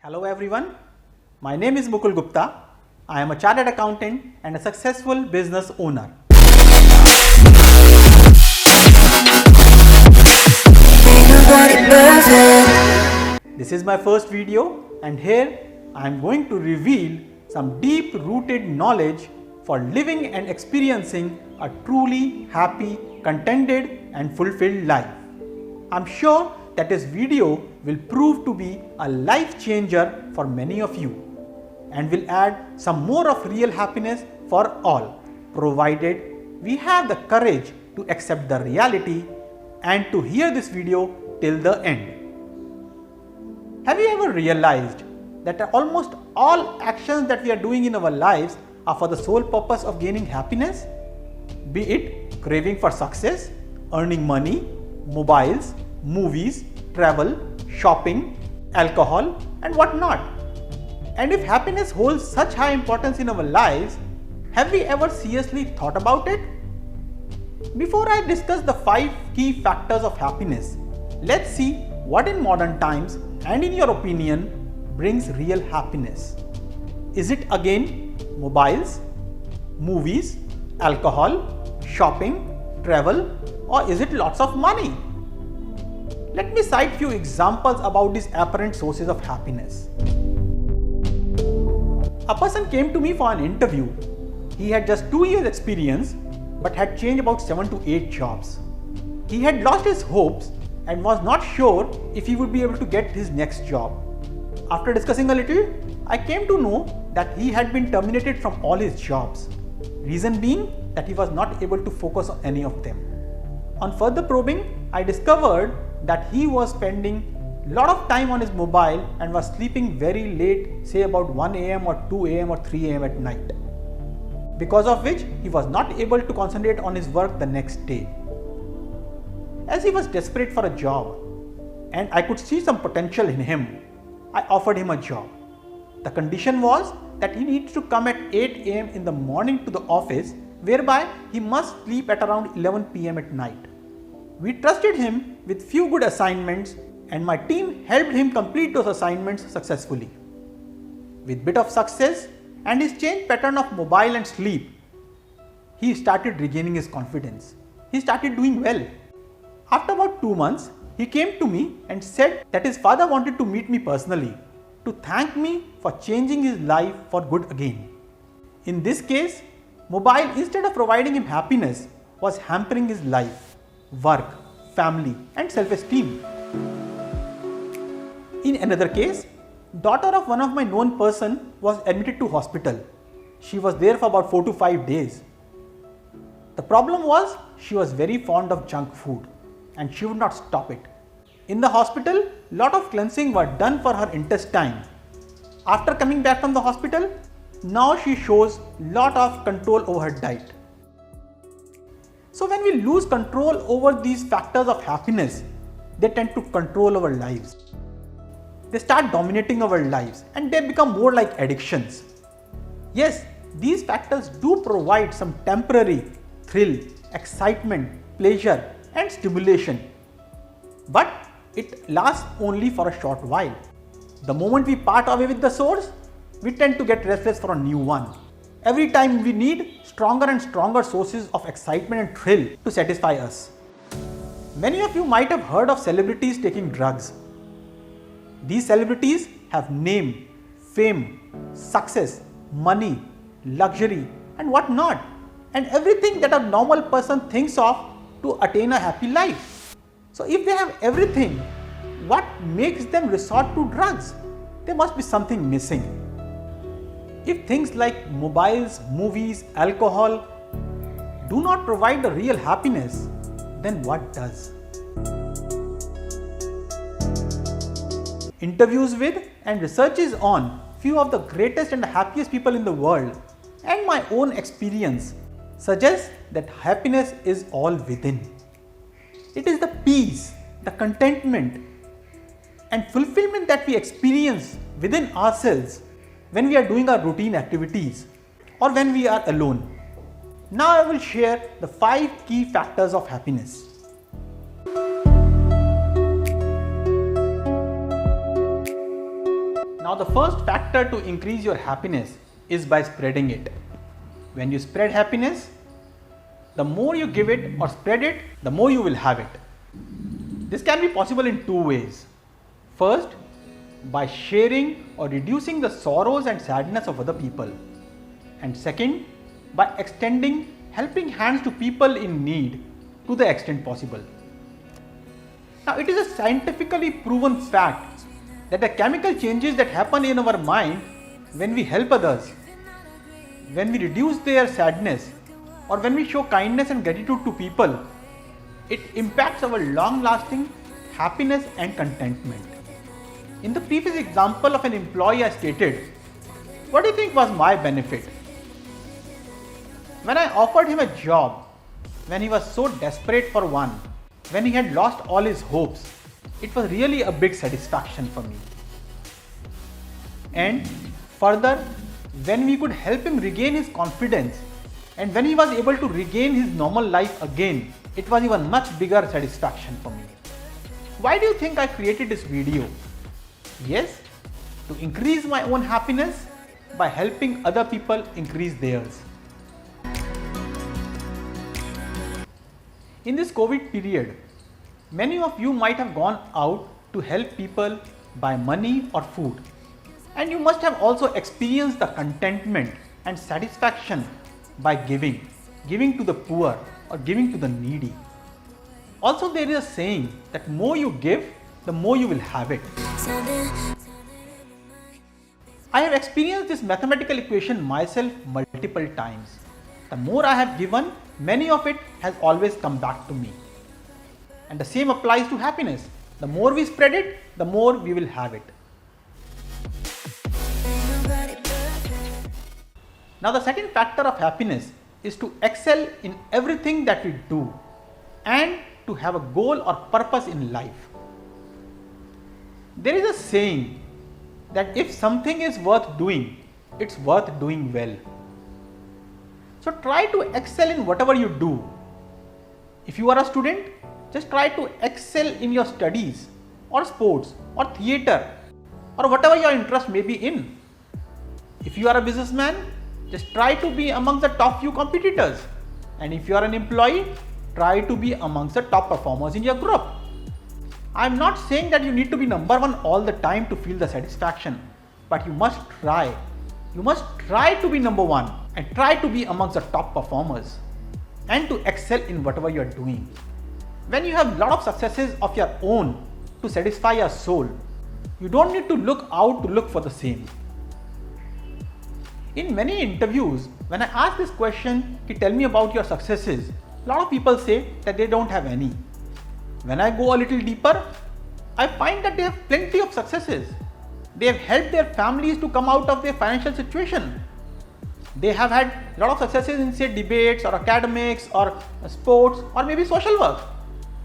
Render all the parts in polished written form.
Hello everyone, my name is Mukul Gupta. I am a chartered accountant and a successful business owner. This is my first video and here I am going to reveal some deep rooted knowledge for living and experiencing a truly happy, contented and fulfilled life. I am sure that this video will prove to be a life changer for many of you and will add some more of real happiness for all, provided we have the courage to accept the reality and to hear this video till the end. Have you ever realized that almost all actions that we are doing in our lives are for the sole purpose of gaining happiness? Be it craving for success, earning money, mobiles, movies, travel, shopping, alcohol and whatnot. And if happiness holds such high importance in our lives, have we ever seriously thought about it? Before I discuss the 5 key factors of happiness, let's see what in modern times and in your opinion brings real happiness. Is it again mobiles, movies, alcohol, shopping, travel, or is it lots of money? Let me cite few examples about these apparent sources of happiness. A person came to me for an interview. He had just 2 years experience but had changed about 7 to 8 jobs. He had lost his hopes and was not sure if he would be able to get his next job. After discussing a little, I came to know that he had been terminated from all his jobs. Reason being that he was not able to focus on any of them. On further probing, I discovered that he was spending a lot of time on his mobile and was sleeping very late, say about 1 am or 2 am or 3 am at night. Because of which he was not able to concentrate on his work the next day. As he was desperate for a job and I could see some potential in him, I offered him a job. The condition was that he needs to come at 8 am in the morning to the office, whereby he must sleep at around 11 pm at night. We trusted him with few good assignments and my team helped him complete those assignments successfully. With bit of success and his change pattern of mobile and sleep, he started regaining his confidence. He started doing well. After about 2 months, he came to me and said that his father wanted to meet me personally to thank me for changing his life for good again. In this case, mobile instead of providing him happiness was hampering his life, work, family and self-esteem. In another case, daughter of one of my known person was admitted to hospital. She was there for about 4 to 5 days. The problem was she was very fond of junk food and she would not stop it. In the hospital, lot of cleansing were done for her intestine. After coming back from the hospital, now she shows lot of control over her diet. So when we lose control over these factors of happiness, they tend to control our lives. They start dominating our lives and they become more like addictions. Yes, these factors do provide some temporary thrill, excitement, pleasure and stimulation. But it lasts only for a short while. The moment we part away with the source, we tend to get restless for a new one. Every time we need stronger and stronger sources of excitement and thrill to satisfy us. Many of you might have heard of celebrities taking drugs. These celebrities have name, fame, success, money, luxury and what not, and everything that a normal person thinks of to attain a happy life. So if they have everything, what makes them resort to drugs? There must be something missing. If things like mobiles, movies, alcohol do not provide the real happiness, then what does? Interviews with and researches on few of the greatest and happiest people in the world and my own experience suggest that happiness is all within. It is the peace, the contentment and fulfillment that we experience within ourselves when we are doing our routine activities or when we are alone. Now I will share the 5 key factors of happiness. Now the first factor to increase your happiness is by spreading it. When you spread happiness, the more you give it or spread it, the more you will have it. This can be possible in two ways. First, by sharing or reducing the sorrows and sadness of other people. And second, by extending helping hands to people in need to the extent possible. Now, it is a scientifically proven fact that the chemical changes that happen in our mind when we help others, when we reduce their sadness, or when we show kindness and gratitude to people, it impacts our long-lasting happiness and contentment. In the previous example of an employee I stated, what do you think was my benefit? When I offered him a job, when he was so desperate for one, when he had lost all his hopes, it was really a big satisfaction for me. And further, when we could help him regain his confidence, and when he was able to regain his normal life again, it was even much bigger satisfaction for me. Why do you think I created this video? Yes, to increase my own happiness by helping other people increase theirs. In this COVID period, many of you might have gone out to help people buy money or food, and you must have also experienced the contentment and satisfaction by giving to the poor or giving to the needy. Also, there is a saying that more you give, the more you will have it. I have experienced this mathematical equation myself multiple times. The more I have given, many of it has always come back to me. And the same applies to happiness. The more we spread it, the more we will have it. Now the second factor of happiness is to excel in everything that we do and to have a goal or purpose in life. There is a saying that if something is worth doing, it's worth doing well. So try to excel in whatever you do. If you are a student, just try to excel in your studies or sports or theatre or whatever your interest may be in. If you are a businessman, just try to be amongst the top few competitors. And if you are an employee, try to be amongst the top performers in your group. I am not saying that you need to be number one all the time to feel the satisfaction, but you must try. You must try to be number one and try to be amongst the top performers and to excel in whatever you are doing. When you have a lot of successes of your own to satisfy your soul, you don't need to look out to look for the same. In many interviews, when I ask this question, tell me about your successes, a lot of people say that they don't have any. When I go a little deeper, I find that they have plenty of successes. They have helped their families to come out of their financial situation. They have had a lot of successes in, say, debates or academics or sports or maybe social work.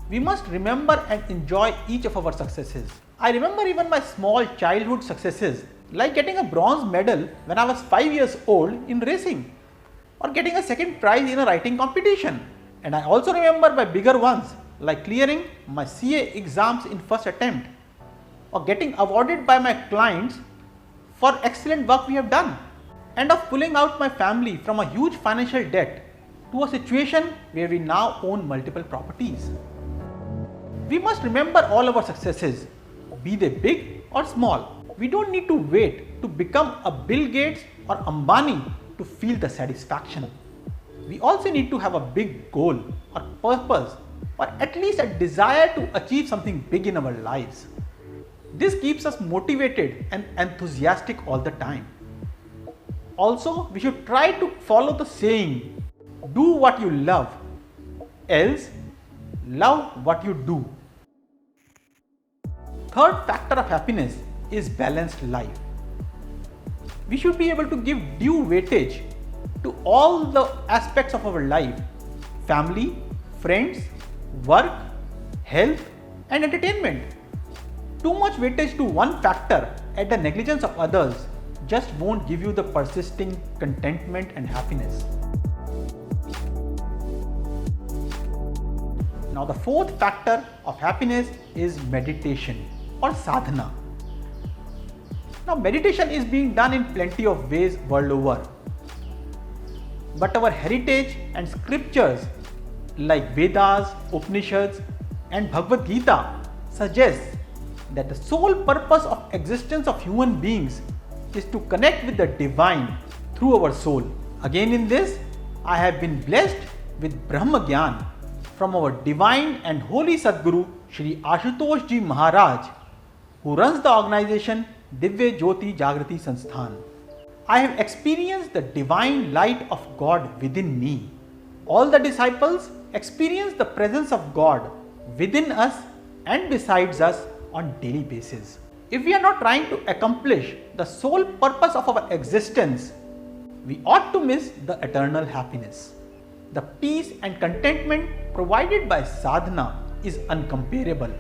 We must remember and enjoy each of our successes. I remember even my small childhood successes, like getting a bronze medal when I was 5 years old in racing, or getting a second prize in a writing competition. And I also remember my bigger ones, like clearing my CA exams in first attempt, or getting awarded by my clients for excellent work we have done, and of pulling out my family from a huge financial debt to a situation where we now own multiple properties. We must remember all our successes, be they big or small. We don't need to wait to become a Bill Gates or Ambani to feel the satisfaction. We also need to have a big goal or purpose, or at least a desire to achieve something big in our lives. This keeps us motivated and enthusiastic all the time. Also, we should try to follow the saying, do what you love, else love what you do. Third factor of happiness is balanced life. We should be able to give due weightage to all the aspects of our life: family, friends, work, health, and entertainment. Too much weightage to one factor at the negligence of others just won't give you the persisting contentment and happiness. Now the fourth factor of happiness is meditation or sadhana. Now, meditation is being done in plenty of ways world over. But our heritage and scriptures like Vedas, Upanishads and Bhagavad Gita suggest that the sole purpose of existence of human beings is to connect with the divine through our soul. Again in this, I have been blessed with Brahma Gyan from our divine and holy Sadguru Shri Ashutosh Ji Maharaj, who runs the organization Divya Jyoti Jagrati Sansthan. I have experienced the divine light of God within me. All the disciples experience the presence of God within us and besides us on daily basis. If we are not trying to accomplish the sole purpose of our existence, we ought to miss the eternal happiness. The peace and contentment provided by sadhana is uncomparable.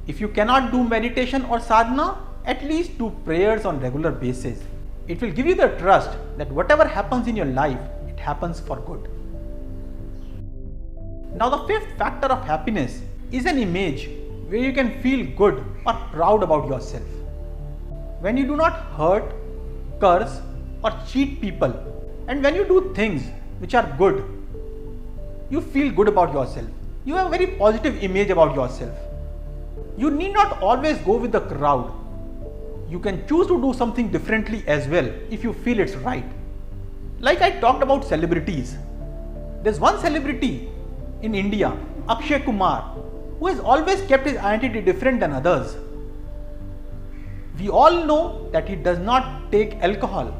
If you cannot do meditation or sadhana, at least do prayers on regular basis. It will give you the trust that whatever happens in your life, it happens for good. Now the fifth factor of happiness is an image where you can feel good or proud about yourself. When you do not hurt, curse or cheat people, and when you do things which are good, you feel good about yourself. You have a very positive image about yourself. You need not always go with the crowd. You can choose to do something differently as well if you feel it's right. Like I talked about celebrities. There's one celebrity in India, Akshay Kumar, who has always kept his identity different than others. We all know that he does not take alcohol.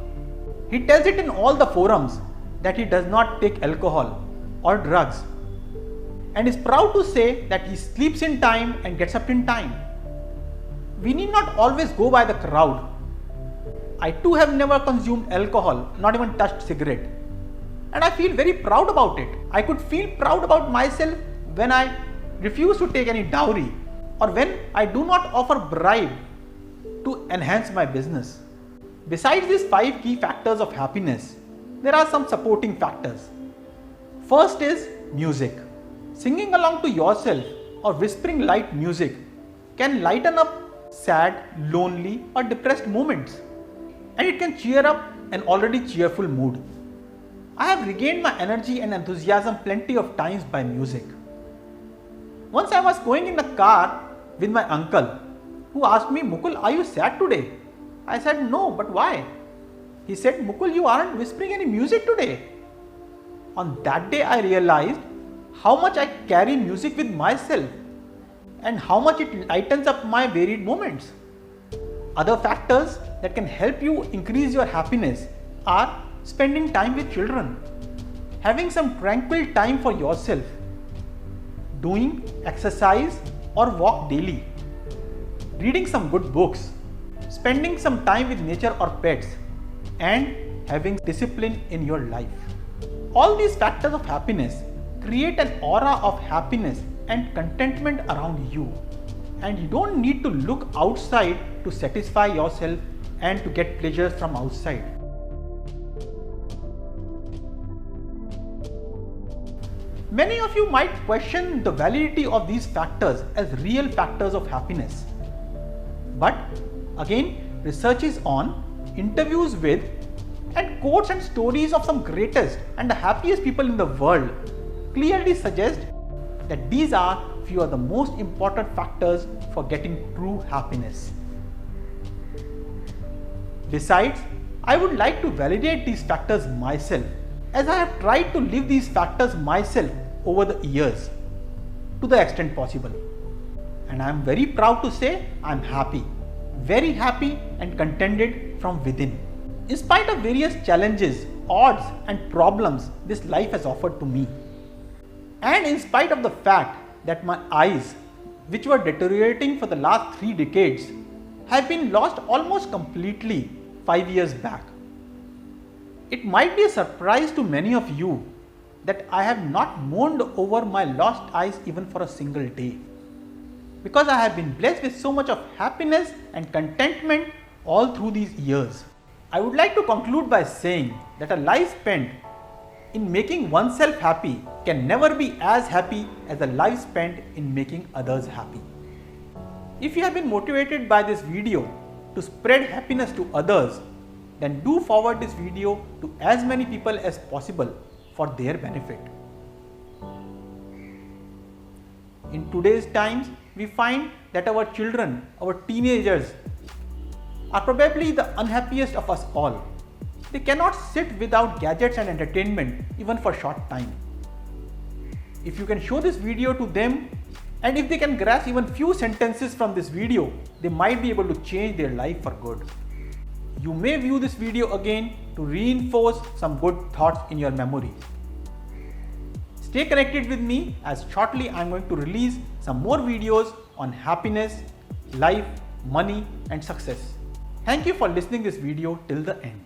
He tells it in all the forums that he does not take alcohol or drugs, and is proud to say that he sleeps in time and gets up in time. We need not always go by the crowd. I too have never consumed alcohol, not even touched cigarette, and I feel very proud about it. I could feel proud about myself when I refuse to take any dowry or when I do not offer bribe to enhance my business. Besides these 5 key factors of happiness, there are some supporting factors. First is music. Singing along to yourself or whispering light music can lighten up sad, lonely or depressed moments, and it can cheer up an already cheerful mood. I have regained my energy and enthusiasm plenty of times by music. Once I was going in a car with my uncle, who asked me, "Mukul, are you sad today?" I said, "No, but why?" He said, "Mukul, you aren't whispering any music today." On that day I realized how much I carry music with myself and how much it lightens up my varied moments. Other factors that can help you increase your happiness are spending time with children, having some tranquil time for yourself, doing exercise or walk daily, reading some good books, spending some time with nature or pets, and having discipline in your life. All these factors of happiness create an aura of happiness and contentment around you, and you don't need to look outside to satisfy yourself and to get pleasures from outside. Many of you might question the validity of these factors as real factors of happiness. But again, researches on, interviews with, and quotes and stories of some greatest and the happiest people in the world clearly suggest that these are few of the most important factors for getting true happiness. Besides, I would like to validate these factors myself, as I have tried to live these factors myself over the years to the extent possible. And I am very proud to say I am happy, very happy and contented from within. In spite of various challenges, odds and problems this life has offered to me, and in spite of the fact that my eyes, which were deteriorating for the last 3 decades, have been lost almost completely 5 years back. It might be a surprise to many of you that I have not mourned over my lost eyes even for a single day, because I have been blessed with so much of happiness and contentment all through these years. I would like to conclude by saying that a life spent in making oneself happy can never be as happy as a life spent in making others happy. If you have been motivated by this video, to spread happiness to others, then do forward this video to as many people as possible for their benefit. In today's times, we find that our children, our teenagers, are probably the unhappiest of us all. They cannot sit without gadgets and entertainment even for a short time. If you can show this video to them, and if they can grasp even few sentences from this video, they might be able to change their life for good. You may view this video again to reinforce some good thoughts in your memory. Stay connected with me, as shortly I am going to release some more videos on happiness, life, money and success. Thank you for listening this video till the end.